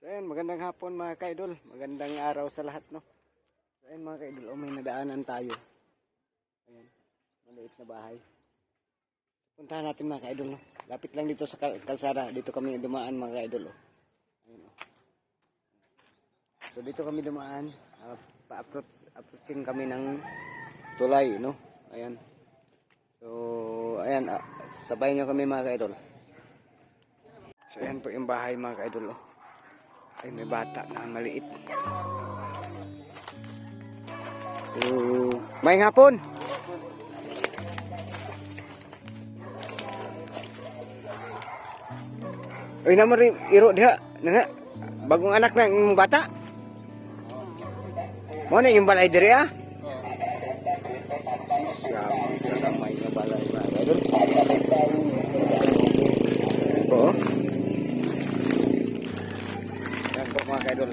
Ayan, magandang hapon mga kaidol. Magandang araw sa lahat, no? Ayan mga kaidol, may nadaanan tayo. Ayan, maliit na bahay. Puntahan natin mga kaidol, no? Lapit lang dito sa kalsada. Dito kami dumaan mga kaidol, oh. Ayan, oh. So dito kami dumaan. Pa-approaching kami ng tulay, no? Ayan. So, ayan, sabayan nyo kami mga kaidol. So ayan po yung bahay mga kaidol, oh. Ay, may bata na maliit. So, may hapon. Uy, naman rin, iro diha. Nga, bagong anak na yung bata. Mo na yung balay diri, ah. May na balay mga kaidol. Oo. Yan po mga kaidol.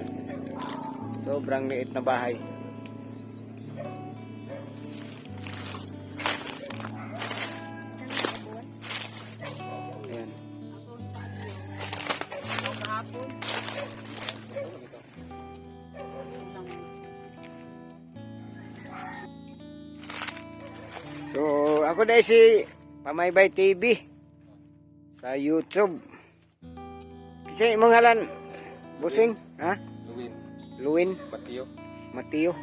Sobrang liit na bahay. Ayan. So ako dahil si Pamaybay TV sa YouTube. Kasi imong ngalan Busing, ha? Luwin. Mateo.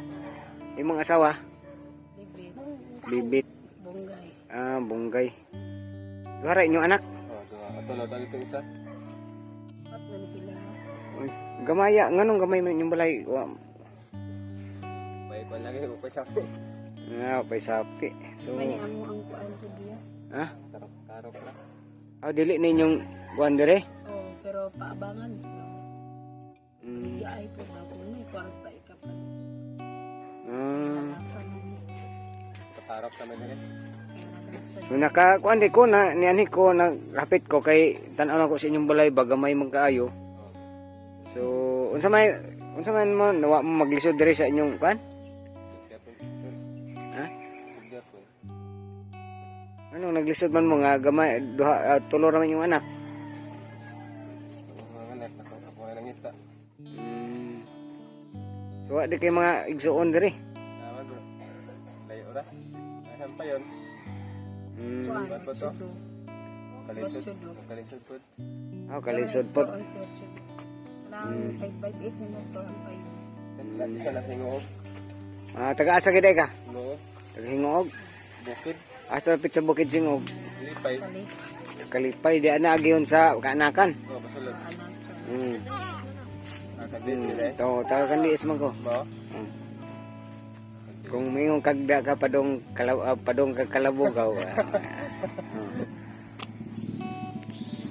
Imong asawa? Bibit. Bonggay. Ah, Bonggay. Duhara inyong anak? Ato na dito isa. At man sila. Uy, gamaya, nganong gamay man inyong balay? Bay pa lagi ko sapi. Nga, pay sapi. So, Mani amo ang kuan ko diya. ha? Karok na. Ah, dili ninyong buwan dire? Oh, pero paabangan. Mm. Ay po bago may kwarta ikapan. Ah. Karok kami na rin. So nakakuan di ko na niani ko naghapit ko kay tan-aw na ko sa inyong balay bagamay magkaayo. So unsa man mo nawa mo maglisod diri sa inyong kuan? Ha? Anong naglisod man mo nga gamay duha tulo ra man yung anak? Mga anak ako na nangita. So di kay mga igsuon diri. Naman bro. Layo ra. Asan pa yon? Kuan Ba't ba to? sudo. Kalisod. Sudo. Kalisod po. Ah, kalisod pod. Nang 558 minuto ang payo. Isa na singoog. Ah, taga-asa gid ka? No. Taga Hingoog. Bukid. Hasta pit sa Bukid Singog. Lipay. Kali. Sa Kalipay di ana agiyon sa kaanakan. Oh, basulod. Nakadis nila eh. To taga kandiis man ko. Mo? Kung mingong kagda ka padong kalabugaw.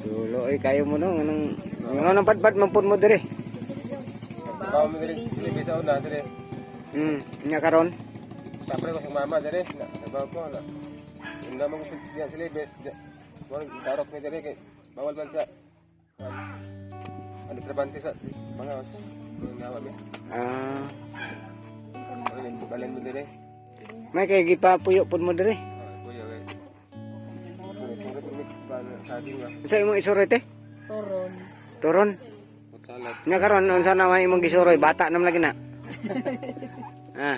Sulo ay kayo mo no nganong padpad mampun mo dire. Bawo mo diri. Silibis sa una diri. Nya karon. Siyempre ko sa mama diri. Nabaw ko na. Yung naman ko diyan silibis. Mo darok ni diri kay bawal man sa ano trabante sa mga os. Ngawa mi. Ah, Balen mo diri. may kay gipapuyo pud mo dire. Kuya kay. Sulit mix pa sa akin nga. Unsa imong isurete? Toron. Turon. Putsalat. Nya karon unsa naman imong gisuroy bata nam lagi na. Ah,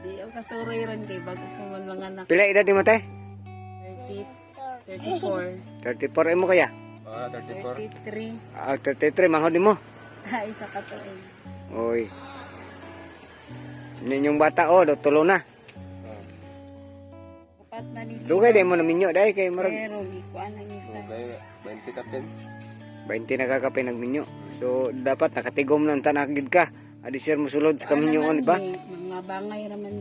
Di ako kasuroy ran kay bago ko man mga anak. pila edad nimo te? 34. 34 imo kaya? Ah, 34. 33. Ah, 33 manghod nimo. Ay sa katuig. Oy. Ninyong bata tulo na. Upat na ni Dugay day mo na minyo dai kay murag pero ikuan ang isa. Okay, 20 kapin. 20 nakakapay nagminyo. So dapat nakatigom lang tanagid ka. Adi sir mosulod sa kaminyoon, di ba? Mga bangay raman.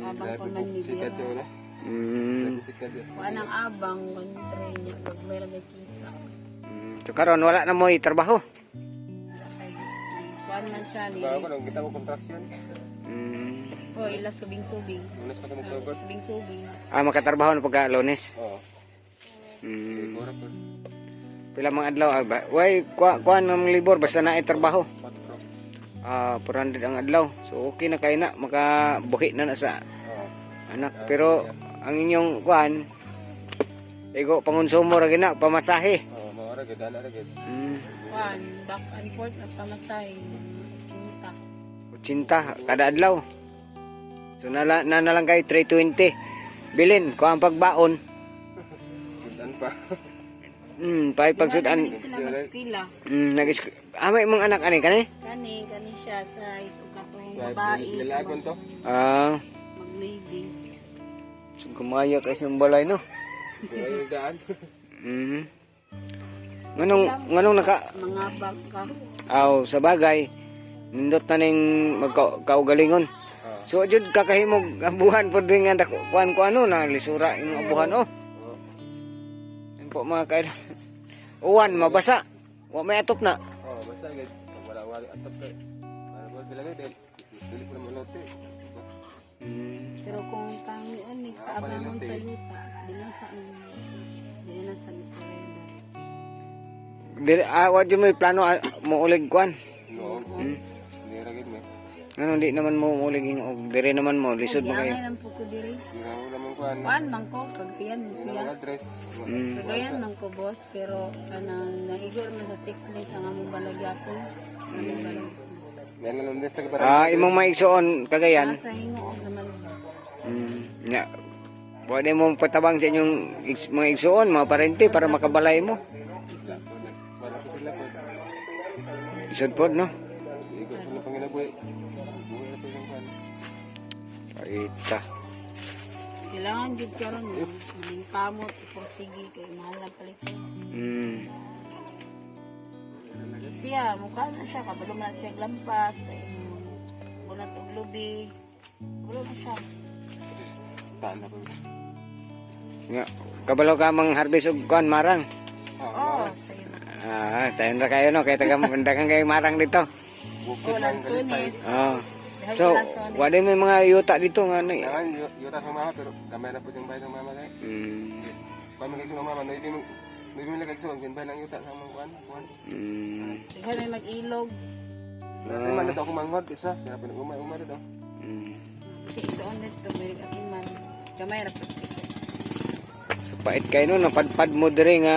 Abang pa man ni Sikat sa una. Sikat sa Kuan ang abang kontre niya pag may ramay kita. So karon wala na mo trabaho. Kuan man siya ni. Bago nang kita mo contraction. Oh, ila subing-subing. Unas pa mo sugod. Subing-subing. Ah, makatrabaho na pagka Lunes. Oo. Libor po. Pila mga adlaw ba? Way kuan ng libor basta na trabaho. 4. 400 ang adlaw. So okay na kay na makabuhi na sa Oo. anak. Pero ang inyong kuan igo pangonsumo ra gina pamasahe. Oo, mao ra gid ana ra gid. back and forth na pamasahe. Kinta. 80 kada adlaw. So na lang kay 320. Bilin ko ang pagbaon. Saan pa? Pagsudan. Hindi sila mag-eskwela. May mga anak ani kani? Kani siya size o katong Kaya babae. nilalagon to. Mag-lady. So kumaya kay sa balay no. Kaya yung daan. Nganong naka Mga baka. sa bagay nindot na ning magkaugalingon. So jud kakahimog abuhan pod nga kuan ko ano na lisura imong abuhan oh. Yan po mga kaidol. Uwan mabasa. Wa may atop na. Basta agad. Wala atap kay. Ano ba bilang dahil dili ko naman lote. Pero kung tangian ni kaabangon sa yuta, di na sa Nicaragua. Dire wa jud may plano mo ulig kuan. No. Hindi ragid mo. Ano di naman mo ulig og dire naman mo lisod mo kayo. Ay lang po ko diri. Hindi naman kuan. Kuan man ko kagayan Yung address. Kagayan man ko boss pero kanang naigor man sa 6 days ang among balagyapon. Among balagyapon. Yan lang des sa barangay. Imong maigsuon kagayan. Sa hingo naman. Nya. Pwede mo patabang sa inyong mga igsuon, mga parente para makabalay mo. Wala ko sila po. Isod pod no. Ikot ko na panginabuhi. Buhay na po yung kuan. Paita. Kailangan jud karon no. Ang kamot sige kay mahal na palit. Siya mukha na siya kabalo na siya lampas. Bunat og lubi. Wala na siya. Taan na po. Nga, kabalo ka mang harvest og kuan marang. Sayo. Sayon ra kayo no kay taga daghang kay marang dito. Bukid Lang sunis. So, wala may mga yuta dito nga ano. Kailangan yuta sa mama pero kamay na po yung bahay ng mama kay. Kung magiging ng mama, hindi mo nilagay sa bahay lang yuta sa mga kuan. Dihon may mag-ilog. Hindi man dito ako manghod isa. Sila po nag-umay dito. Isoon dito may atiman. Kamay ra pud. So, pait kayo no, napadpad mo dire nga.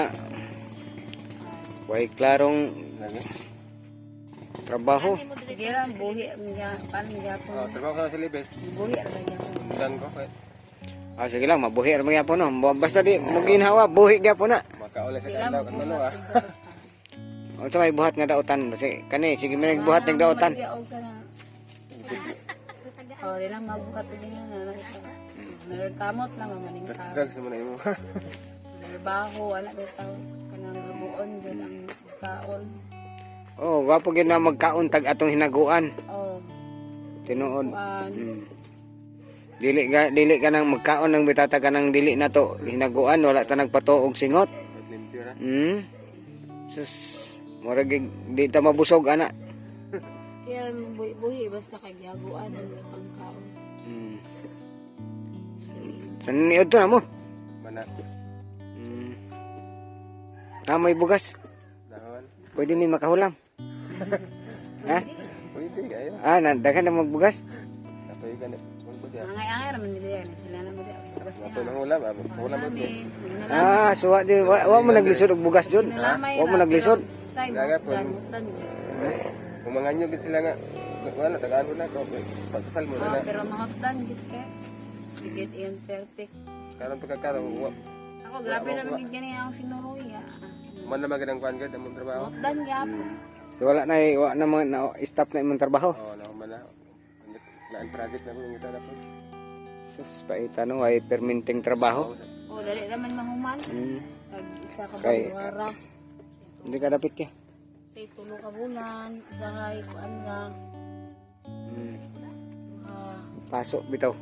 Way klarong Lagi. trabaho. Sige lang buhi niya pan niya po. Trabaho ka sa Libes. Buhi ra niya. Dan ko kay. Sige lang, mabuhi ra mga po no. Basta di maginhawa, buhi gyapon na. Makauli sa kandaw kan malo ah. Unsa may buhat nga daotan? Kasi kani sige may buhat ng daotan. Di lang mabuhat din na. Nagkamot na mamaning ka. Drugs mo na imo. Trabaho ana bitaw kanang buon gud ang kaon. Wapo gyud na magkaon tag atong hinaguan. Tinuod. Dili ka nang magkaon ng bitata ka nang dili na to hinaguan, wala ta nagpatuog singot. Sus, murag di ta mabusog ana. Kaya buhi basta kay gihaguan ang kaon. San niod to na mo? Mana. May bugas. Dahon. Pwede ni makahulam. Ha? Pwede kayo. Daghan na magbugas. Napay ganit. Angay-angay raman nila yan. Sila na mo di. Napay mangulam, ulam mo. So wa mo naglisod og bugas jud. Wa mo naglisod. Kung mga nyo gid sila nga wala tagaan mo na ko. Pagkasal mo na. Pero mahapdan gid ka. Sigit iyon perfect. Karon pagkakaroon Ako grabe na magig gani ang sinuroy. man na magandang kuan gid among trabaho. Mahapdan gyapon. So wala na mga stop na imong trabaho. Oo, na man na. Naan project na ko ngita na po. Sus, paita no ay perminting trabaho. Dali raman mahuman. Pag isa ka Kay- wara. Hindi ka dapit ka. Say tulo ka bulan, usahay kuan nga. Pasok bitaw.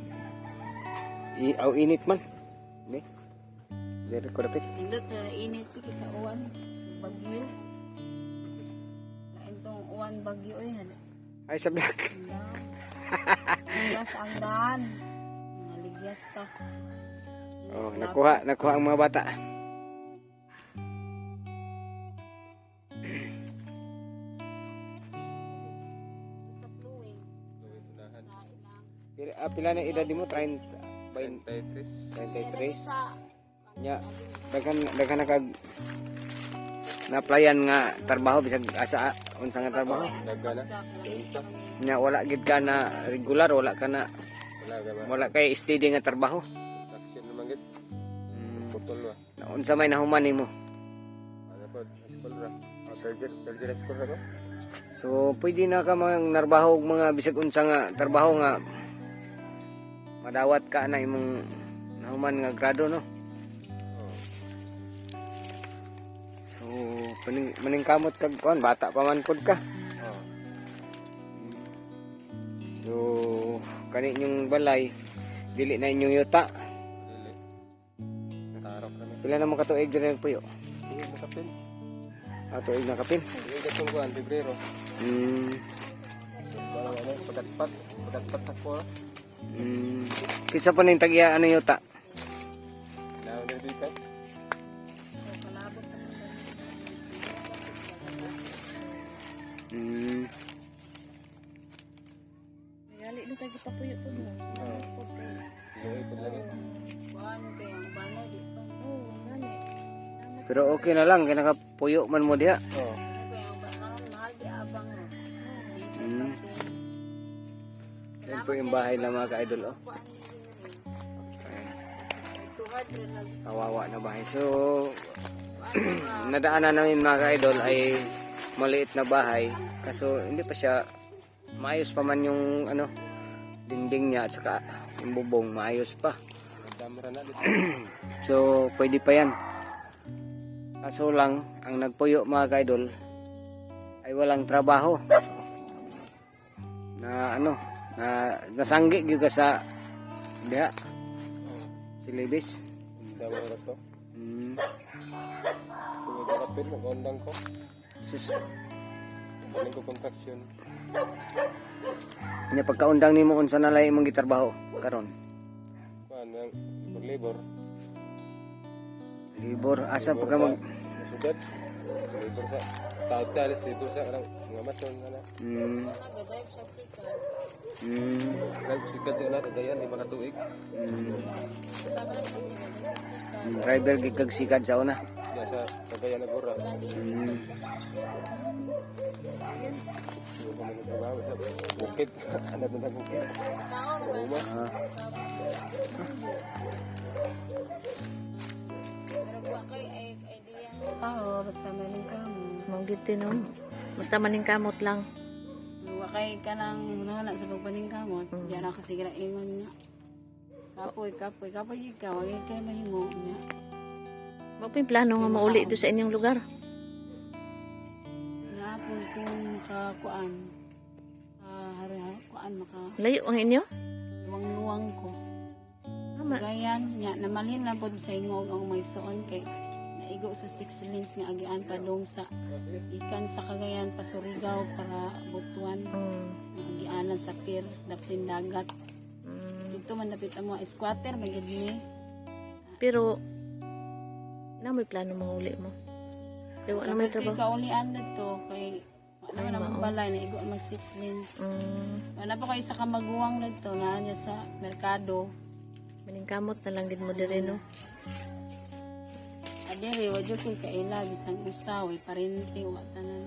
Init man. Hindi. Dili ko dapit. Indot na init pi sa uwan bagyo. Lain tong uwan bagyo ay hana. Ay sa black. Ligyas ang daan. Ligyas ta. Nakuha ang mga bata. Sa flowing. Pila na edad mo? 30, 23. 33. Nya, daghan na kag na-applyan nga trabaho bisag asa unsa nga trabaho. Nagana. Unsa? Nya wala gid ka na regular, wala ka na Wala ka ba? wala kay steady nga trabaho. Action naman gid. Putol ba? Na unsa may nahuman nimo? Ano po? School ra. Third year school ra ko. So pwede na ka mang narbaho og mga bisag unsa nga trabaho nga madawat ka na imong nahuman nga grado no. Oo. So maningkamot kag kuan bata pa man pud ka. Oo. So kani inyong balay dili na inyong yuta. Dili. Natarok kami. Pila na mo katuig diri puyo? Sige, makapin. Tuig na kapin. Sige, gatong kuan Pebrero. Parang ano, pagkat-pat sa ko. Kisa pa ning tag-iya ano yuta? Now na bigas. Gali do kay gipapuyo po mo. Oo. Sige, ipon lagi. Kuan kay ang bana di pa. Oh, gani. Pero okay na lang kay nakapuyo man mo diha. Oo. Kay ang bana mahal di abang mo. Yan po yung bahay ng mga ka-idol oh. Kawawa na bahay. So nadaanan namin mga ka-idol ay maliit na bahay. Kaso hindi pa siya maayos pa man yung ano dingding niya at saka yung bubong maayos pa. Damra na dito. So pwede pa yan. Kaso lang ang nagpuyo mga ka-idol ay walang trabaho. Na ano na nasanggi gyud ka sa diha si Libis. Damra na to. Mm. Sige, makapin, mag-ondang ko. Sus. Galing ko contraction. Nya pagkaundang nimo unsa na lay imong gitrabaho karon? Kuan, yung labor. Libor asa pagka mag Sudad. Labor sa taot-talis dito sa kanang mga mason na. Nag-drive siya sikat. Drive sikat sa lahat dayan di makatuig. Tama na siya nag-drive sikat. Driver gigag sikad sa una. Ya sa Cagayan na Gora. Yung kami nagtrabaho sa bukid. Hanap na ng bukid. Uma. Pero gwa kay ay idea. Oo, basta maning kamo. Manggit no. Basta maningkamot lang. Gwa kay kanang nana sa pagpaning kamot. Diara ka sigira ingon nga. Kapoy ikaw, ay kay mahimo niya. Mapin plano nga mauli do sa inyong lugar. Naapon kung makakuan. Kuan maka Layo ang inyo? luwang-luwang ko. Ama. Gayan nya namalhin na pod sa ingog ang may suon kay naigo sa 6 lanes nga agian pa dong sa ikan sa Cagayan pa Surigao para Butuan. Agianan sa pier dapin dagat. Dito man dapit ang mga squatter may gid ni. Pero na may plano mauli mo. Kaya wala may Kay trabaho. kaulian dito kay wala na mong balay na igo mag 6 lanes. Wala pa kayo sa kamaguwang dito na niya sa merkado. Maningkamot na lang din mo dire no. Adere wadyo kay kaila bisang usaw ay parente wa tanan.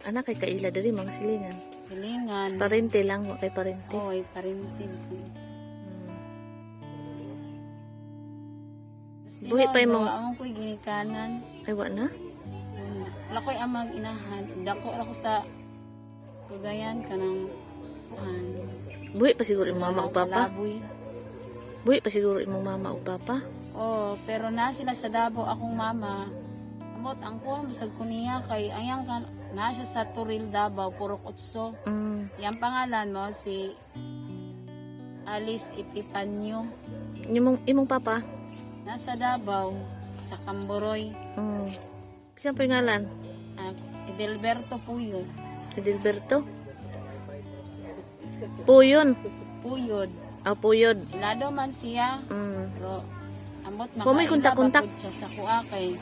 Anak kay kaila dire mga silingan. Silingan. Parente lang, wa kay parente. Oo, ay parente bisang isa. Buhi pa yung mga- among ko'y ginikanan. Ay wa na. Wala ko'y amang inahan. Dako ako sa Cagayan kanang kuhan. Buhi pa siguro imong mama o papa. Palaboy. Buhi pa siguro imong mama o papa. Oo, pero na sila sa Davao akong mama. Amot ang kuhan musag ko niya kay ayang kan na siya sa Turil Davao Purok Utso. Yang pangalan mo si Alice Epipanyo. Imong papa. Nasa Davao sa Camburoy. Kisang pangalan? Edelberto Puyod. Edilberto. Puyon. Puyod. Puyod. Ilado man siya. Pero amot Kung may kontak-kontak. ba po siya sa kuha kay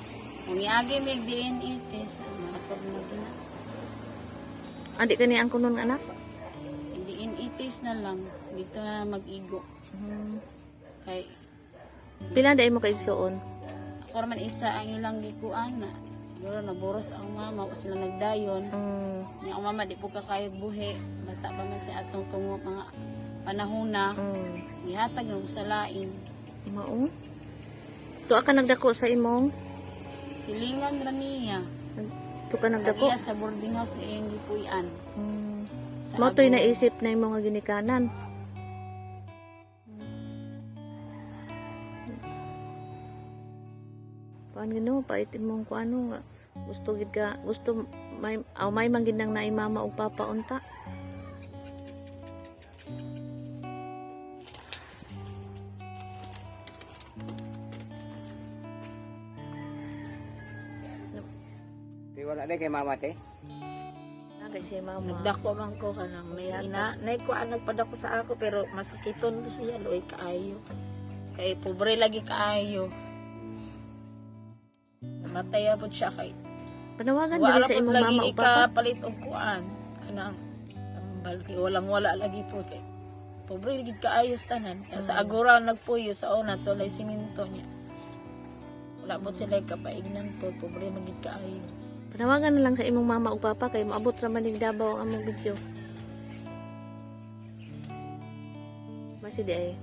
kung iagi may DNA test makapag na gina. Adik ka niya ang kunon anak? DNA test na lang dito na mag-igo. Kay Pila dai mo kay igsuon? ako man isa ang ilang gikuan na si Siguro naburos ang mama o sila nagdayon. Nya ang mama di po kakayog buhi. Bata pa man sa atong tungo mga panahona. Ihatag ng sa lain. Mao. Tuwa ka nagdako sa imong. Silingan ra niya. Tuwa ka nagdako. Iya sa boarding house na iyang gipuy-an. Sa Mao to'y Agua. naisip na imong nga ginikanan. Kuan gino pait imong kuano nga gusto gid ka gusto may manggid nang naay mama ug papa unta. Di wala din kay mama te. Nagay si mama. Nagdako man ko kanang may ina. Nay ko nagpadako sa ako pero masakiton to siya loy kaayo. Kay pobre lagi kaayo. Namatay abot siya kay Panawagan diri wala sa po imong lagi mama ug papa. ikapalit og kuan kanang tambal kay walang wala lagi po kay pobre gid kaayo sa tanan. Kaya sa agora nagpuyo sa una tulay siminto niya. Wala po sila kapaignan po pobre magid kaayo. Panawagan na lang sa imong mama ug papa kay maabot ra man ning Davao ang among video. Basi di ay.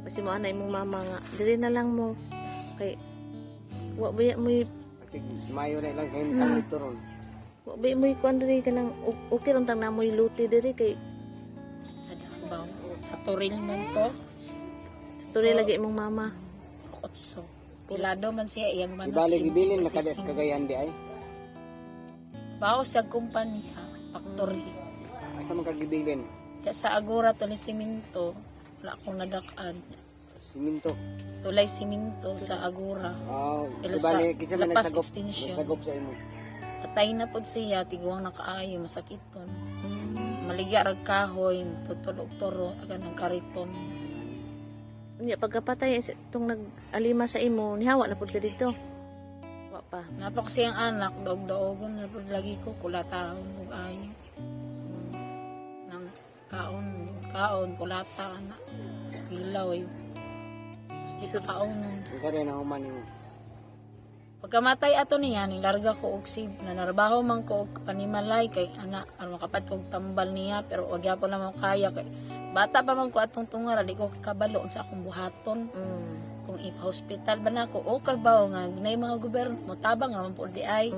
Basi mo ana imong mama nga diri na lang mo kay wa ba mo Kasi mayo na lang kay ang ito ron. wa ba mo kuan diri kanang okay ron tang namoy luti diri kay Sa Davao sa Toril man to. turi lagi imong mama. Kotso. Pilado man siya iyang manas. Ibalik ibilin nakadas kagayan di ay. Bao sa kumpanya, factory. Asa man kagibilin? Kaya sa Agora tulay siminto, wala akong nadakaan. Siminto. Tulay siminto sa Agora. Oh, Pero ibalik sa kinsa man lapas nagsagop. extension. Nagsagop sa imo. Patay na pod siya, tiguang nakaayo, masakiton. Maligya rag kahoy, tutulog toro, aga ng kariton. Unya pagkapatay itong nag-alima sa imo, nihawa na pud ka dito. Wa pa. Napak siyang anak, daog-daogon na pod lagi ko, kulataon, ug ayo. Nang kaon, kulata, anak. Skilaw, eh. Di ka kaonon. Isa rin ang human nimo. Pagkamatay ato niya, nilarga ko og sib. Nanarbaho man ko og panimalay kay ana aron makapat og tambal niya pero wag gyapon na mo kaya kay bata pa man ko atong tungar di ko kabalo sa akong buhaton. Kung i-hospital ba na ako o kag bawo nga ginay mga gobyerno mo tabang naman po di ay.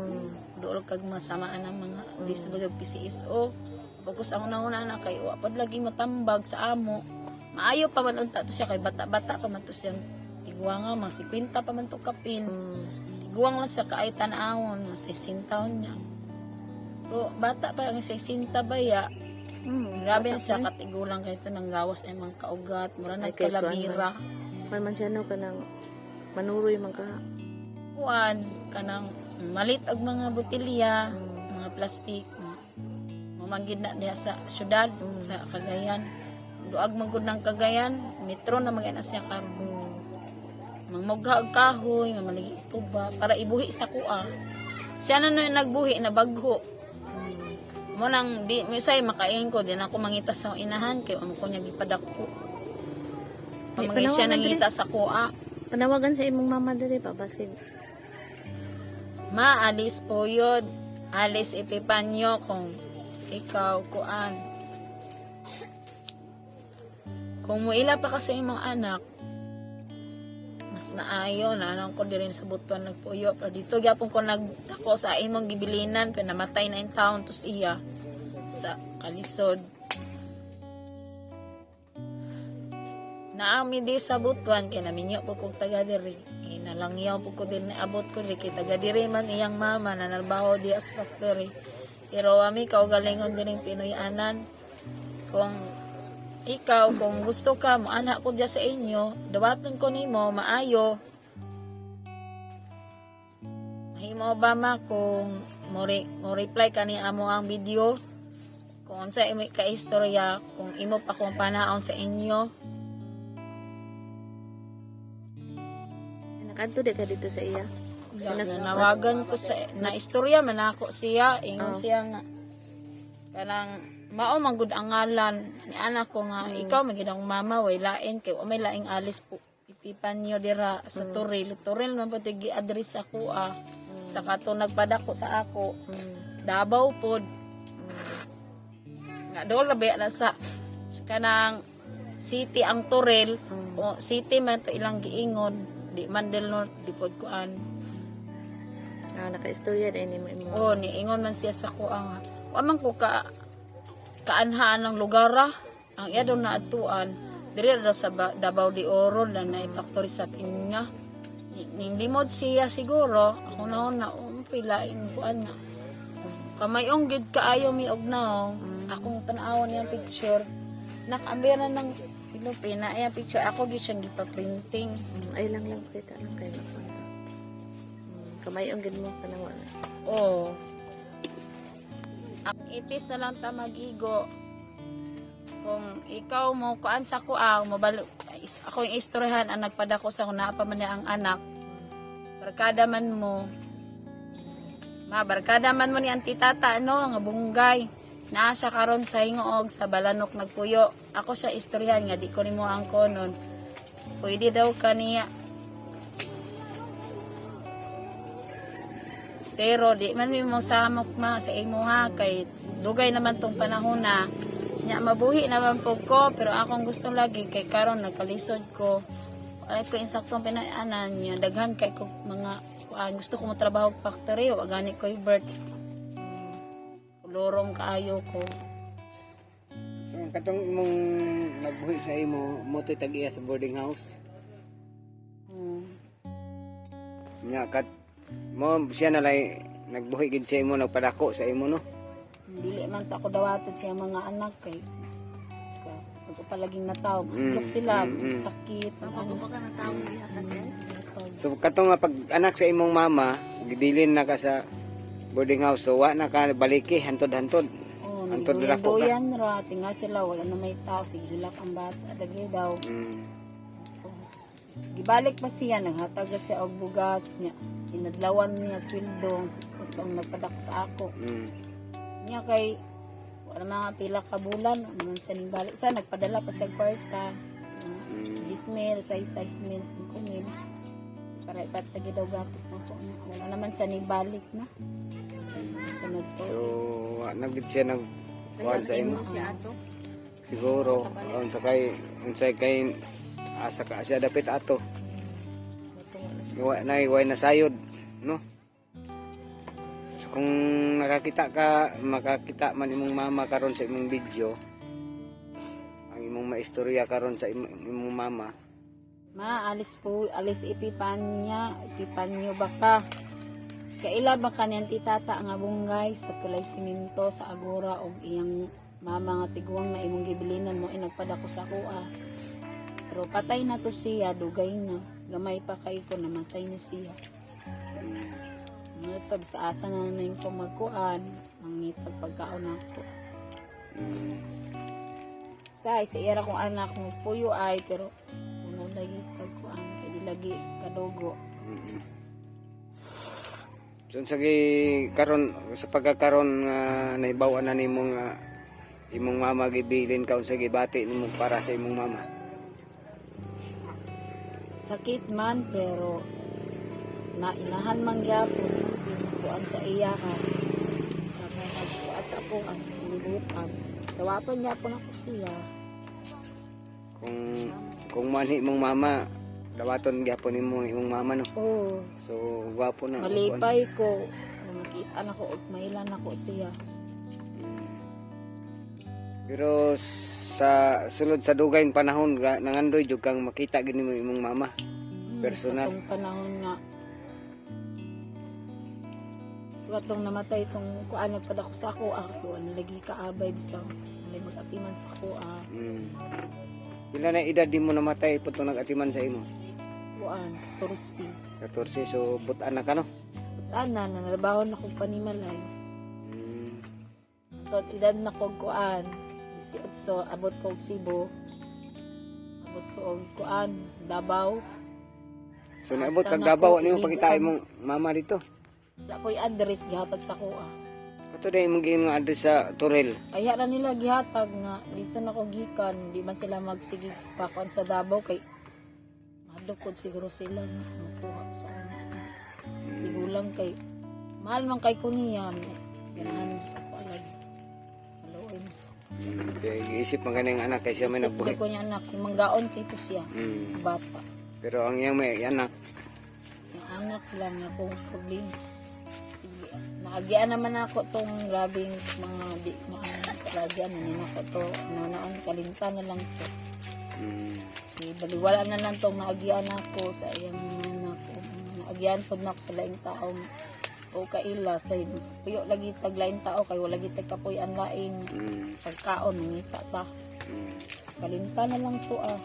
Duol kag masamaan ang mga disability PCSO. Focus ang una na kay wa pod lagi matambag sa amo. Maayo pa man unta to siya kay bata-bata pa man to siya. Igwa nga mga 50 pa man to kapin. Guwang lang sa kaaitan awon, sa 60 taon niya. Pero bata pa ang 60 baya. Grabe na sa katigulang kahit nang gawas ay mga kaugat, mura Ay, na kay kalabira. Man siya no kanang manuroy man ka. Kuan, kanang malit og mga botilya, mga plastik. Mamanggid na diya sa syudad, sa Cagayan. Duag magud ng Cagayan, metro na magana siya karon. Mangmugha og kahoy, mamaligi tuba para ibuhi sa kuha. Siya na yung nagbuhi na bagho. Mo nang di mo say makain ko din ako mangita sa inahan kay amo ko niya gipadako. Pamangay siya nangita sa kuha. Panawagan sa imong mama diri pa basig. Ma alis po yun. Alis Epipanyo kung ikaw kuan. Kung muila pa kasi imong anak, mas maayo na anong ko din sa butuan nagpuyo pero dito gyapon ko nagdako sa imong gibilinan pero namatay na in taon to siya sa kalisod naami di sa butuan kay naminyo po kong taga diri nalangyaw po ko din naabot ko di kay taga diri man iyang mama na narbaho di as factory pero ami kaugalingon din Pinoyanan kung ikaw, kung gusto ka, anak ko dyan sa inyo, dawaton ko nimo maayo. Mahimo ba ma kung mo reply ka ni amo ang video? Kung sa imo ka-istorya, kung imo pa kung panaon sa inyo. Nakadto di ka dito sa iya. Nawagan ko sa, na istorya man ako siya, ingon siya nga. Kanang, mao manggod ang ngalan ni anak ko nga ikaw magid ang mama way lain kay may laing alis po ipipan niyo dira sa Toril man pati gi-address ako Sa katong nagpadako sa ako, Mm. Davao pod. Nga doon labi na sa kanang city ang Torel, o city man to ilang giingon, di man del North, di pod kuan. Naka-istorya din ni mo imo. O niingon man siya sa kuang. Wa man ko kaanhaan ng lugar ang iya daw naatuan. Diri daw sa Davao de Oro na na factory sa Pinya. Ning limod siya siguro, ako na pilain kuan na. Kamayong gid kaayo mi og naong, akong tan-awon yang picture. Nakaambira ng silupin na iya picture ako gid siyang gipa-printing. Ay lang kita lang kay mo. Kamay ang gid mo kanang wala. Oh. Ang itis na lang ta mag-igo. Kung ikaw mo kuan sa kuang mabalo ako yung istoryahan ang nagpadako sa kuna pa man niya ang anak. Barkada man mo. Barkada man mo ni ang titata no nga bunggay. Naa siya karon sa hingoog sa balanok nagpuyo. Ako siya istoryahan nga di ko nimo ang konon. Pwede daw kaniya. Pero di man mi mo samok ma sa imo ha kay dugay naman tong panahon na nya mabuhi naman po ko pero akong gusto lagi kay karon nagkalisod ko wala ko insaktong pinaanan niya daghan kay ko mga gusto ko mo trabaho og factory o gani ko birth kulorong kaayo ko. So ang katong imong nagbuhi sa imo mo to'y tag-iya sa boarding house. Nya kat mo siya na lay nagbuhi gid sa imo nagpadako sa imo no. Dili man ta ko dawaton siya mga anak kay ko palaging nataw look sila sakit ano ba ka nataw So katong nga pag anak sa imong mama gibilin na ka sa boarding house so wa na ka baliki hantod-hantod. oh Hantod dako ka. doyan ra tinga sila wala na may tao sige hilak ang bata dagay daw. Gibalik pa siya naghatag siya og bugas niya inadlawan niya og sweldo kung nagpadak sa ako. Niya kay wala mga pila ka bulan naman sa ning balik sa nagpadala pa sa kwarta 10,000 6,000 5,000 para ipatagi daw gatas na po wala naman sa ning balik na sunod po. So nagit siya nag kuan sa imo. Siguro unsay kay asa ka siya dapit ato. Wa na sayod no. Kung makakita man imong mama karon sa imong video ang imong maistorya karon sa imong mama alis ipipanyo baka kaila baka niyan titata nga bunggay sa tulay siminto sa agora og iyang mama nga tiguang na imong gibilinan mo nagpadako sa kuha pero patay na to siya dugay na gamay pa kay ko namatay na siya. Ito, sa asa na na yung kumagkuhan, mangitag pagkaon ako. Sa iyara kong anak mo, puyo ay, pero puno lagi pagkuhan, kaya lagi kadogo. So karon sa pagkakaroon nga nahibawan na nimo nga imong mama gibilin ka unsa gibati nimo para sa imong mama. Sakit man, pero inahan man gyapon kuan sa iya ha kuan sa ako ang libutan dawapan niya po ako siya kung manhi mong mama dawaton gyapon imong imong mama no. Oh So gwapo na malipay ko makita na ko og mailan ako siya. Pero sa sulod sa dugay panahon nangandoy jud kang makita gid nimo imong mama personal. Katong panahon nga katong namatay itong kuan nagpadako sa ako lagi kaabay bisang nag-atiman sa ako Pila na edad di mo namatay po itong nag-atiman sa imo? kuan 14 so butan na ka no? butan na nalabaho na kong panimalay so edad na kong kuan 18 abot ko og Cebu abot ko og kuan Davao so naabot kag Davao nimo pakita imong mama dito? Wala ko'y address gihatag sa kuha. Kato na yung mga address sa Torel. Kaya na nila gihatag nga dito na ko gikan, di man sila magsige pakon sa Davao kay madukod siguro sila nga makuha sa ano. Tigulang kay Mahal man kay ko niya. Ganahan sa palag. Maluoy mo sa. Kaya iisip man ganing anak kay siya may Isip nagbuhi. ko niya anak. Yung manggaon kay ko siya. Bata. Pero ang iyang may anak, Yung anak lang akong problema. Naagian naman ako tong grabing mga di naagian na ako to. Noon kalimta na lang to. Baliwala na lang tong naagian ako sa iyang mga anak. Naagian po na ako sa laing tao. O kaila sa puyo lagi tag laing tao kay wala lagi tag kapoy ang laing pagkaon ngita ta. Kalimta na lang to ah.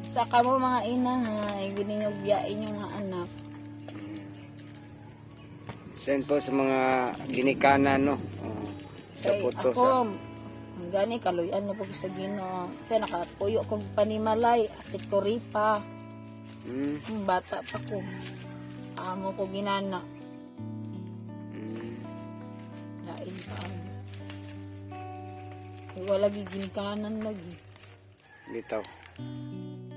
Sa kamo mga ina ha, gininugyain yung mga anak. send po sa mga ginikanan, no? Sa Kay puto, ako, sa... ang gani, kaluyan na po ko sa Ginoo. Kasi nakapuyo kong panimalay, atit ko ripa. Bata pa ko. Amo ko ginana. Lain pa ako. Wala giginkanan lagi. Bitaw.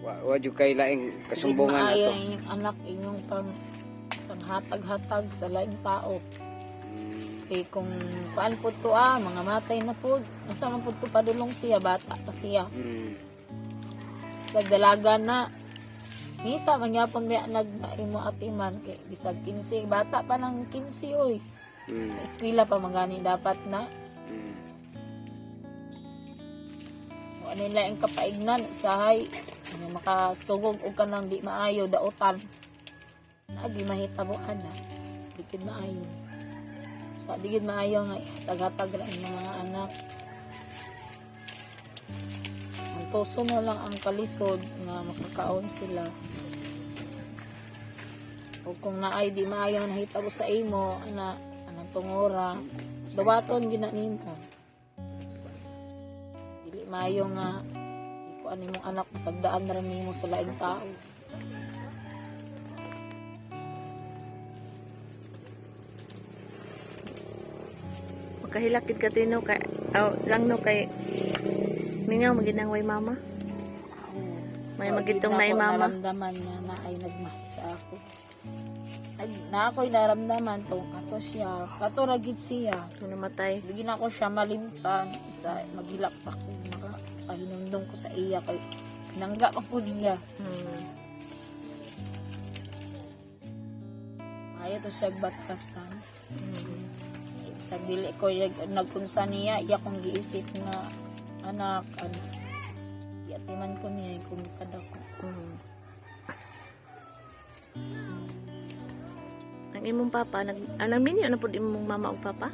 Wa jud kay laing kasumbungan na to. Inyong anak, inyong panghatag-hatag sa laing tao. Kaya kung paan po to mga matay na po. Nasa man po to padulong siya, bata pa siya. Sa dalaga na. Ngita, mangyapon ba nag-imo atiman. Kaya bisag 15, bata pa ng 15 oy. Eskwela pa magani dapat na. Ano nila ang kapaignan sahay. Makasugog o ka nang di maayo daotan. Di mahitabuan na. Dikid maayo. Sa dikid maayo nga tagatag ra ang mga anak. Ang puso na lang ang kalisod nga makakaon sila. O kung naay di maayo nahitabo sa imo ana anang tungora dawaton gina nimo. Dili maayo nga ikuan nimong anak masagdaan ra nimo sa laing tao. Magkahilakid ka tino kay lang no kay mingaw maginangway mama. May magitong na mama. Naramdaman niya na ay nagmahal sa ako. Na ako'y naramdaman to kato siya. Kato ragid siya. Namatay. Bigyan ako siya malimtan. Sa magilak pa ko. Makahinundong ko sa iya. Kay nangga pa po niya. Ayaw to siya batasan. Sa dili ko nagpunsa niya. Iya kong giisip na anak. Yatiman ko niya kung ipada ko. Ang imong papa nagminyo na pud imong mama ug papa?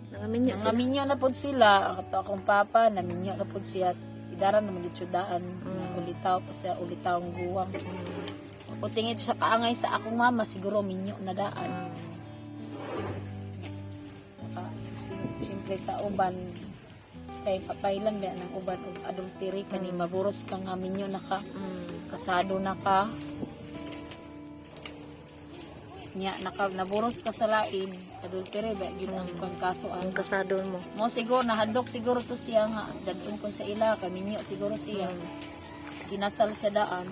Nangaminyo sila. Nangaminyo na pud sila. Ato akong papa naminyo na pud siya. Idaran na magitsudaan. Ulitaw pa siya ulitaw ang guwang. Kung tingin sa kaangay sa akong mama siguro minyo na daan. Siyempre sa uban sa papailan ba ng uban og adultery kani maburos ka nga minyo na ka kasado na ka nya naburos ka sa lain adultery ba gyud ang kon kaso Ang kasado mo. siguro nahadlok siguro to siya nga dadun kon sa ila kaminyo siguro siya kinasal sa daan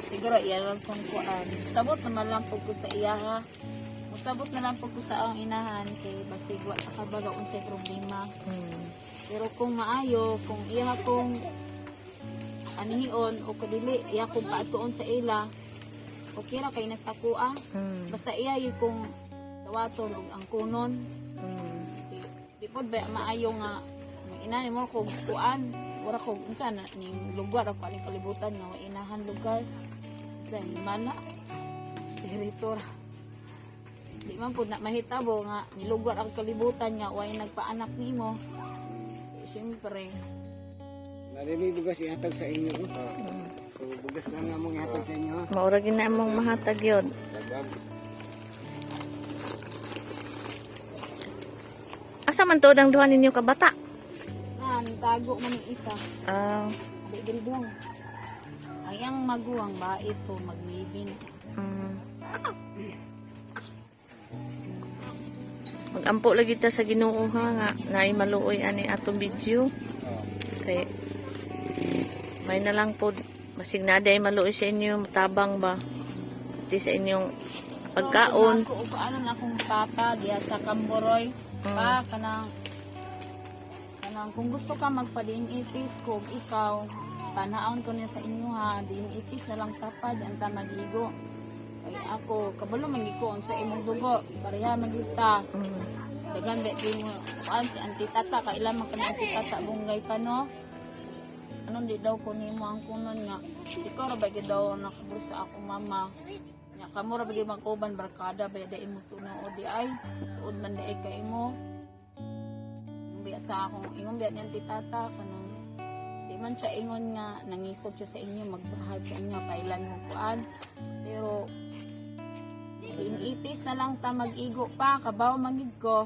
siguro iya lang kung kuan sabot naman lang po ko sa iya ha usabot na lang po ko sa ang inahan kay basig wa kabaga unsay problema pero kung maayo kung iya kung anihion o kadili iya kung paatuon sa ila okay ra kay nas ako basta iya yung kung tawaton og ang kunon di pod ba maayo nga inani mo kog kuan wala kog unsa na ni lugar ako ani kalibutan nga wa inahan lugar sa mana spiritual di man po na mahitabo nga nilugar ang kalibutan nga way nagpaanak nimo siyempre Nalini bugas ihatag sa inyo. So, bugas lang nga mong ihatag sa inyo. Maura gid na imong mahatag yun. Dagag. Asa man to ang duha ninyo ka bata? tago man yung isa di dong ay ang maguwang ba ito magmibin Mag-ampo lagi ta sa Ginoo ha nga naay maluoy ani atong video. Kay may na lang po masig na day maluoy sa inyo matabang ba. di sa inyong pagkaon. So, ano na akong papa diya sa Kamboroy. Pa, kanang kung gusto ka magpa-DNA-test ko, ikaw, panaon ko niya sa inyo ha, DNA-test na lang tapad, ang tamagigo. Kaya ako, kabalo magiko sa imong dugo, pareha magita. Dagan bet mo, si Auntie Tata, kailan man ka ni Auntie Tata, bunggay pa no? Anong di daw ko ni mo ang kunon nga, ikaw ra ba daw nakabur sa ako mama. Nya kamo ra ba magkuban barkada ba da imo tuno o di ay suod man dai kay mo. Biya sa akong ingon biya ni Auntie Tata kanang di man siya ingon nga nangisog siya sa inyo magbahad sa inyo kailan mo kuan. Pero initis na lang ta mag-igo pa kabaw mangid ko.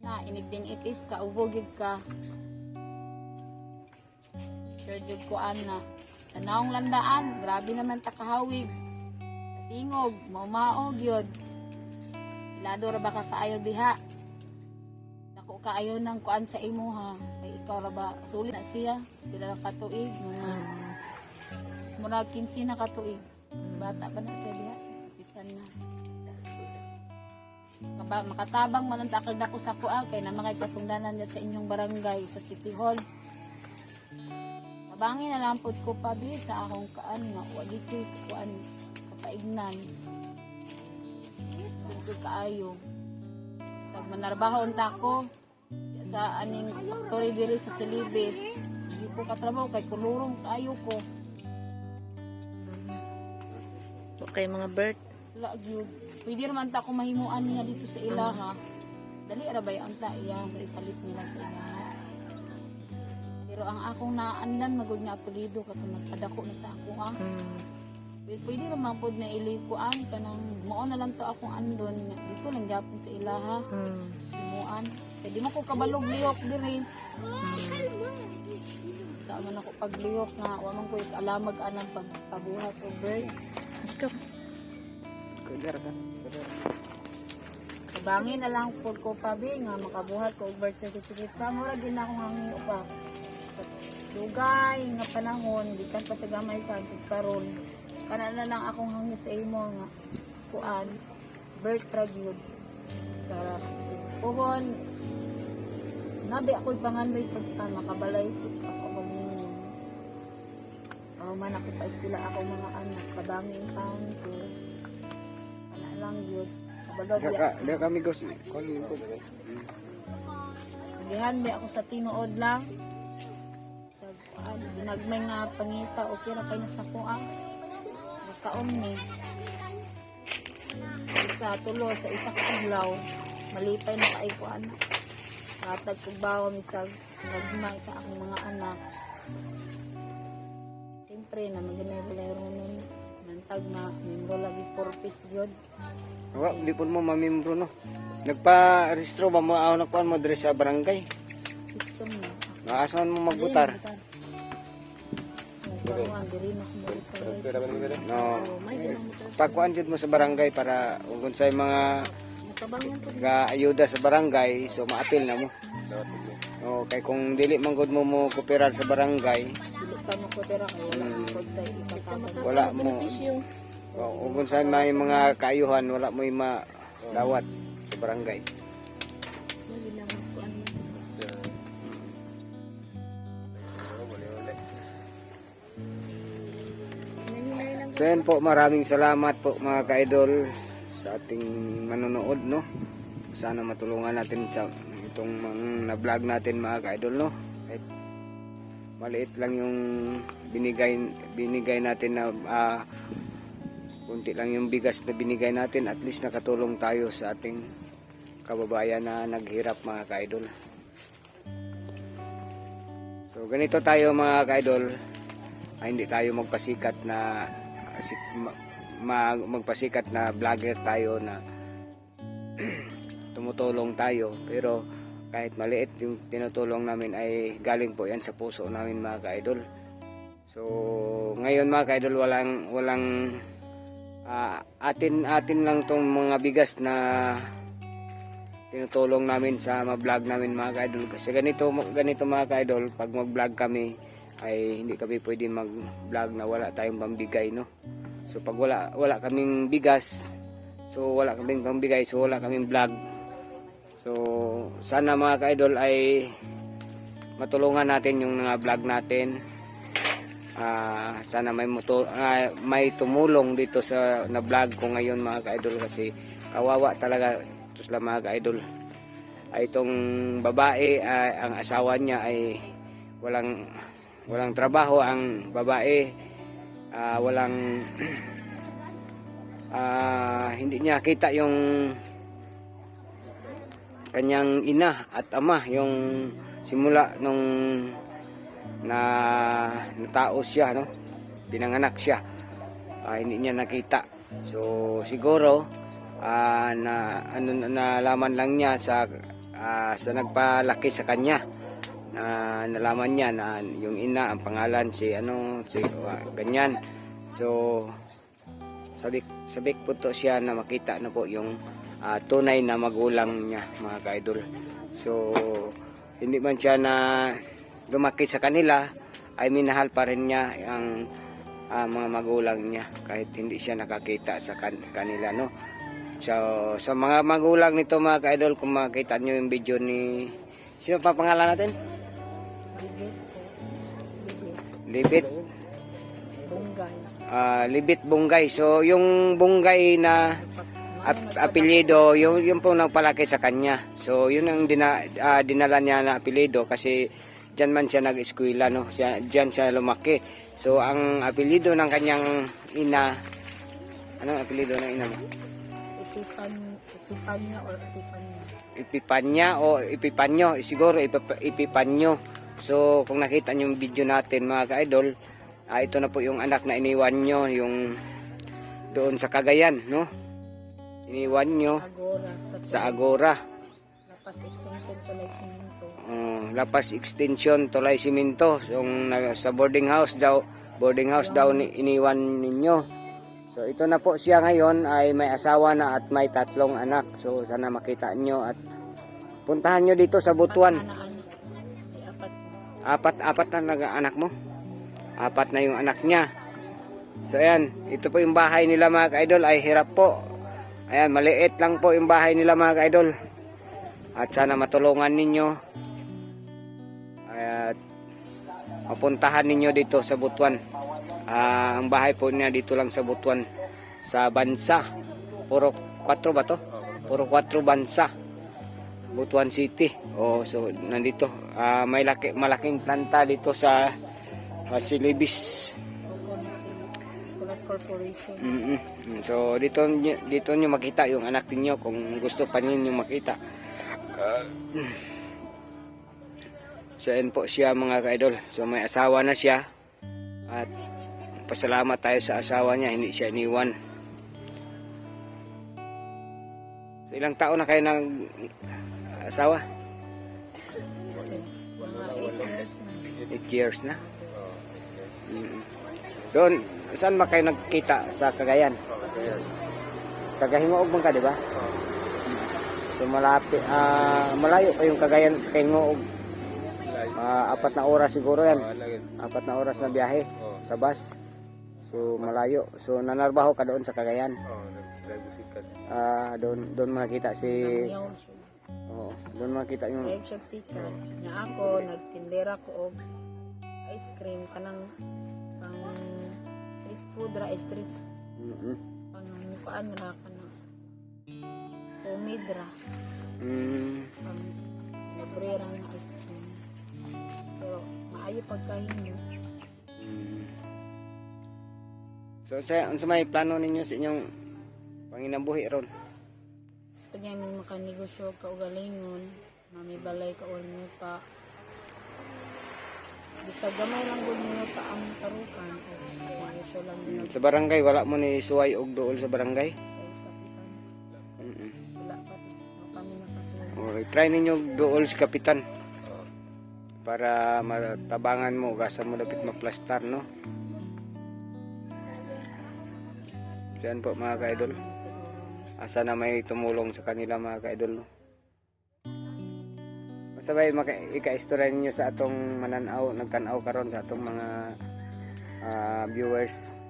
Na inig din itis ka ubogid ka. Sure jud ko ana. Sa naong landaan, grabe naman ta kahawig. Tingog, maumaog yun. Ilado ra ba ka kaayo diha? Dako kaayo ng kuan sa imo ha. Kay ikaw ra ba sulit na siya? Pila ka tuig mura 15 na ka tuig. Bata pa na siya diha. Pitan na. Makatabang man ang takag dako sa kuan kay na mga katungdanan niya sa inyong barangay sa City Hall. Bangin na lang po ko pa bi sa akong kaan nga wali ko kuan kapaignan. Sugod kaayo. Sa manarbaho unta ko sa aning factory diri sa Silibes. Di ko katrabaho kay kulurong kaayo ko. Okay mga bird. Wala gyud. Pwede naman ta ko mahimuan niya dito sa ilaha. Dali ra ba yung ta iya ipalit nila sa ilaha. Pero ang akong naandan magud nga apelyido katong nagpadako na sa ako ha. Pwede naman pod na ilikuan kanang mao na lang to akong andon nga dito lang gyapon sa ilaha. Muan. Pwede mo ko kabalog lihok diri. Sa man ako paglihok nga wa man ko alamag anang pagpabuhat o bird. Kudar ka. Kabangin na lang pod ko pa bi nga makabuhat ko og birth certificate. Mura gid na akong hangyo pa. Sa dugay nga panahon gikan pa sa gamay pa karon kana na lang akong hangyo sa imo nga kuan birth record para puhon nabi ako'y pangandoy pagka makabalay ko ako maging man ako pa eskwela ako mga anak kabangin pa ko kana lang yun kabalog Daka kami gos. Nagihan ba ako sa tinuod lang. Sa ginagmay nga pangita, okay ra kay nasa ko ang nagkaon ni. Sa tulo, sa isa ka adlaw, malipay na kay ko anak. Katag kong bawa misag, nagmay sa akong mga anak. Siyempre, na maginay-bulero nun. Nantag na, membro lagi purpose yun. Wa di pud mo mamembro no. Nagpa-rehistro ba mo aw na kuan mo diri sa barangay? System na. Maasahan mo magbutar. Nagkaroon, diri na kumulitar. Pera ba nila? No. May dinang mutar. Pagkuan jud mo sa barangay para ug unsay mga Nakabangan ko. ga-ayuda sa barangay so maapil na mo. Dapat mo. O kay kung dili man gud mo kooperar sa barangay, Dili pa mo ko dira kay wala mo ko tayo ipatawag. wala mo. O ug unsay may mga kaayuhan wala mo dawat sa barangay. May dinang ko ano. So yan po, maraming salamat po mga ka-idol sa ating manonood no. Sana matulungan natin itong mga na-vlog natin mga ka-idol no. Kahit maliit lang yung binigay natin na kunti lang yung bigas na binigay natin, at least nakatulong tayo sa ating kababayan na naghirap mga ka-idol. So ganito tayo mga ka-idol, hindi tayo magpasikat na magpasikat na vlogger tayo na tumutulong tayo, pero kahit maliit yung tinutulong namin ay galing po yan sa puso namin mga ka-idol. So ngayon mga ka-idol walang atin lang tong mga bigas na tinutulong namin sa ma-vlog namin mga ka-idol, kasi ganito mga ka-idol, pag mag-vlog kami ay hindi kami pwede mag-vlog na wala tayong pambigay no. So So pag wala kaming bigas, so wala kaming pambigay, so wala kaming vlog. So sana mga ka-idol ay matulungan natin yung mga vlog natin. Sana may tumulong dito sa na vlog ko ngayon mga ka-idol, kasi kawawa talaga ito sila mga ka-idol. Ay itong babae, ang asawa niya ay walang trabaho, ang babae walang hindi niya kita yung kanyang ina at ama, yung simula nung nataos siya, no, pinanganak siya, hindi niya nakita. So siguro nalaman lang niya sa nagpalaki sa kanya, nalaman niya na yung ina ang pangalan si ganyan. So sabik po to siya na makita na po yung tunay na magulang niya mga ka-idol. So hindi man siya na lumaki sa kanila, ay minahal pa rin niya ang mga magulang niya kahit hindi siya nakakita sa kanila, no. So sa mga magulang nito mga ka-idol, kung makita niyo yung video ni sino pa pangalan natin? Libit Libit Bunggay. So yung Bunggay na apelyido, yung po nagpalaki sa kanya. So yun ang dinala niya na apelyido, kasi diyan man siya nag-eskwela, no. Diyan siya lumaki. So ang apelyido ng kanyang ina, anong apelyido ng ina mo? Epipanya o Epipanyo, siguro Epipanyo. So kung nakita niyo yung video natin mga ka-idol, ito na po yung anak na iniwan nyo, yung doon sa Cagayan, no? Iniwan nyo sa Agora. Lapas Extension Tulay Siminto. Yung sa boarding house daw iniwan ninyo. So ito na po siya ngayon, ay may asawa na at may 3 anak. So sana makita nyo at puntahan nyo dito sa Butuan. Apat na anak mo? 4 na yung anak niya. So ayan, ito po yung bahay nila mga ka-idol, ay hirap po. Ayan, maliit lang po yung bahay nila mga ka-idol. At sana matulungan ninyo at mapuntahan ninyo dito sa Butuan. Ang bahay po niya dito lang sa Butuan, sa Bansa. Puro 4 ba to? Puro 4 Bansa, Butuan City. So nandito may malaking planta dito sa Silibis Corporation. So dito nyo makita yung anak niyo kung gusto pa niyo makita. So yan po siya mga ka-idol. So may asawa na siya at pasalamat tayo sa asawa niya, hindi siya iniwan. So ilang taon na kayo ng asawa? 8 years na. Doon, saan ba kayo nagkita sa Cagayan? Tagahingoog man ka, di ba? So malapit, malayo pa yung Cagayan sa Hingoog. 4 na oras siguro yan. 4 na oras na biyahe sa bus. So malayo. So nanarbaho ka doon sa Cagayan. Doon makita si doon makita yung sikat. Nya ako nagtindera ko og ice cream kanang pang street food ra street. Pang kuan ra kanang homemade ra. Pang librera na ice cream. Pero maayo pagkahinyo. So unsa may plano ninyo sa inyong panginambuhi ron? Kanya may makanegosyo ka og galingon, may balay ka or pa. Bisa gamay lang gud mo pa ang tarukan o negosyo lang din. Sa barangay wala mo ni suway og duol sa barangay? Wala pa kami nakasuyo. Okay, try ninyo duol sa kapitan. Para matabangan mo, gasa mo dapat maplastar, no? Yan po mga ka-idol. Asa na may tumulong sa kanila mga ka-idol, no? Masabay ika-istorya ninyo sa atong mananaw, nagtanaw karon sa atong mga viewers.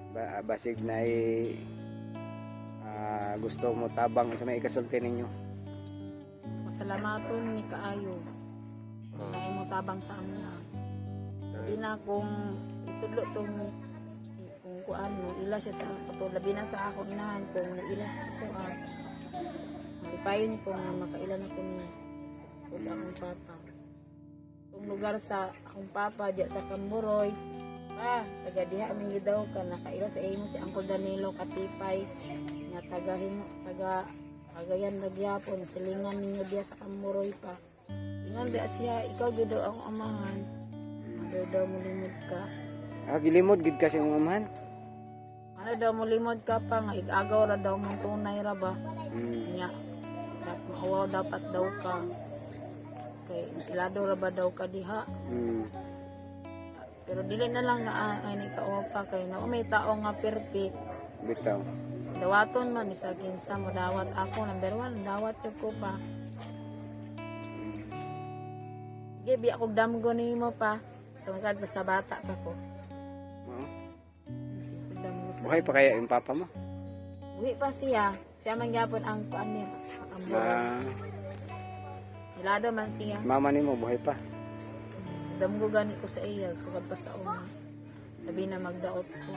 basig na gusto mo tabang sa may ikasulti ninyo. Pasalamaton ni kaayo. Na mo tabang sa amuna. Sabi na kung itudlo tong kung kuan mo ila siya sa ato labi na sa ako inahan kung ila siya sa kuan. Malipayon ko nga makailan ako ni ug akong papa. Tong lugar sa akong papa diya sa Kamburoy. Taga diha mingi daw ka nakaila sa imo si Uncle Danilo Katipay nga taga Cagayan nagyapon silingan ninyo diya sa Kamburoy pa. Ingon ba siya ikaw gyud daw ang amahan. Ano daw mo limod ka? Gilimod gid kasi ang amahan. Ano daw mo limod ka pa nga igagaw ra daw mong tunay ra ba? Nya maawaw dapat daw ka. Kay ilado ra ba daw ka diha? Pero dili na lang nga ani ka pa kay na may tao nga perfect. Bitaw. Dawaton man bisag kinsa mo dawat ako number 1 dawat jud ko pa. Gibi ako damgo nimo pa. Sungkad pa sa bata pa ko. Buhay pa kaya yung papa mo? Buhi pa siya. Siya man gyapon ang kuan niya sa Kamburoy. Hilado man siya. Mama nimo buhay pa? Damgo gani ko sa iya sukad pa sa una. Labi na magdaot ko.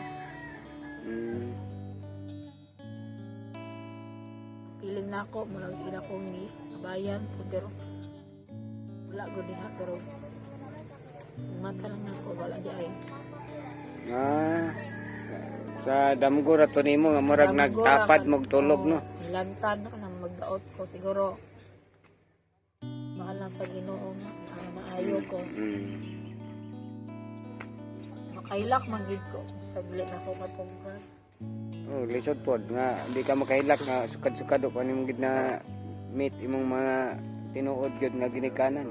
Piling na ako, murag ina kong ni bayan ko pero wala ko diha pero mata lang ako wala di ay. Sa damgo ra to nimo nga murag nagtapad mog tulog no. Nilantad na magdaot ko siguro. Mahal lang sa Ginoo nga maayo ko. Makailak man gid ko saglit na ko matungkad. Oh, lisod pod nga di ka makahilak nga sukad-sukad ko nimo gid na meet imong mga tinuod gyud nga ginikanan.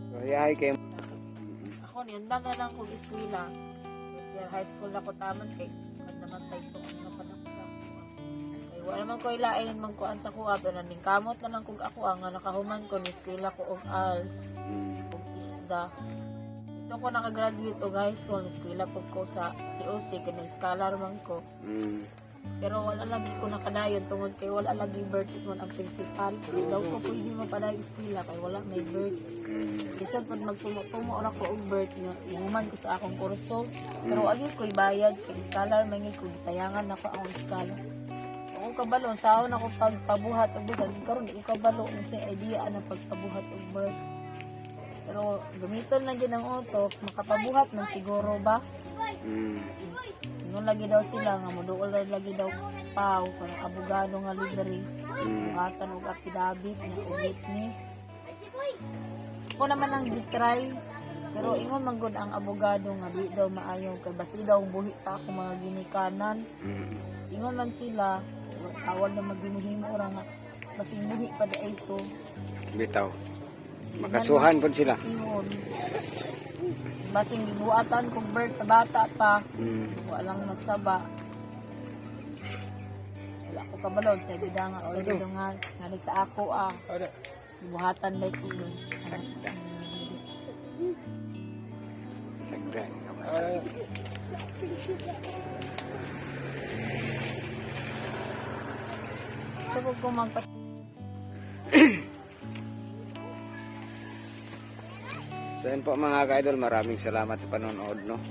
So, yahay kay ako niundang na lang kog eskwela. Kasi high school ako taman kay naman tay to ang napanak sa ako. Kay wala man ko ilain man kuan sa kuha pero ning kamot na lang kog ako nga nakahuman ko ni eskwela ko og ALS og isda. Ito ko nakagraduate og high school, eskwela po ko sa COC, kanang scholar man ko. Pero wala lagi ko nakadayon tungod kay wala lagi birthday mo ang principal. Daw ko pwede mapaday eskwela kay wala may birth. Isod pag magtumo-tumo ra ko og birth nga ihuman ko sa akong kurso. Pero agi ko'y bayad kay scholar man ko gisayangan ako ang scholar. Ako kabalon sa ako nako pagpabuhat og birth, karon di ko kabalo unsay idea ana pagpabuhat og birth. Pero gamiton lang din ang auto, makapabuhat man siguro ba? Nung lagi daw sila nga moduol lagi daw pau para abogado nga libre. Buhatan og affidavit na og witness. Ako naman ang gitry, pero ingon man gud ang abogado nga di daw maayo kay basi daw buhi pa ako mga ginikanan. Ingon man sila, awal na maghimuhimo ora nga basi buhi pa daay ito. bitaw. Makasuhan pud sila. Basing gibuatan kong bird sa bata pa. Walang nagsaba. Wala ko kabalog sa gidanga o gidungas. Nga sa ako gibuhatan day ko. Sagda. Gusto ko kung So yun po mga ka-idol, maraming salamat sa panonood, no.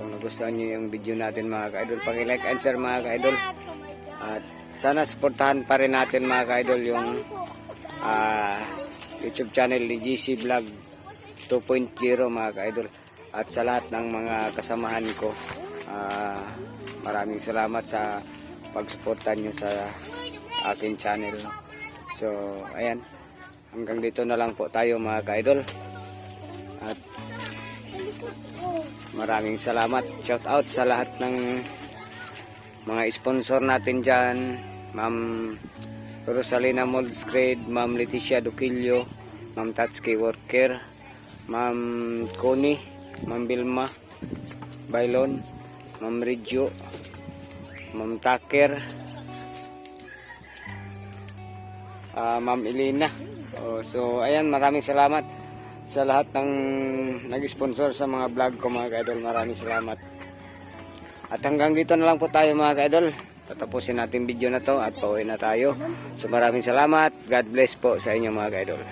Kung nagustuhan niyo yung video natin mga ka-idol, paki-like and share mga ka-idol. At sana suportahan pa rin natin mga ka-idol yung YouTube channel ni GC Vlog 2.0 mga ka-idol. At sa lahat ng mga kasamahan ko, maraming salamat sa pagsuporta niyo sa akin channel, no. So ayan, hanggang dito na lang po tayo mga ka-idol. At maraming salamat. Shout out sa lahat ng mga sponsor natin dyan. Ma'am Rosalina Moldsgrade, Ma'am Leticia Duquillo, Ma'am Tatsuki Worker, Ma'am Connie, Ma'am Bilma Bailon, Ma'am Ridjo, Ma'am Taker, Ma'am Elena. So ayan, maraming salamat sa lahat ng nag-sponsor sa mga vlog ko mga ka-idol. Maraming salamat. At hanggang dito na lang po tayo mga ka-idol. Tatapusin natin video na to at pauwi na tayo. So maraming salamat. God bless po sa inyo mga ka-idol.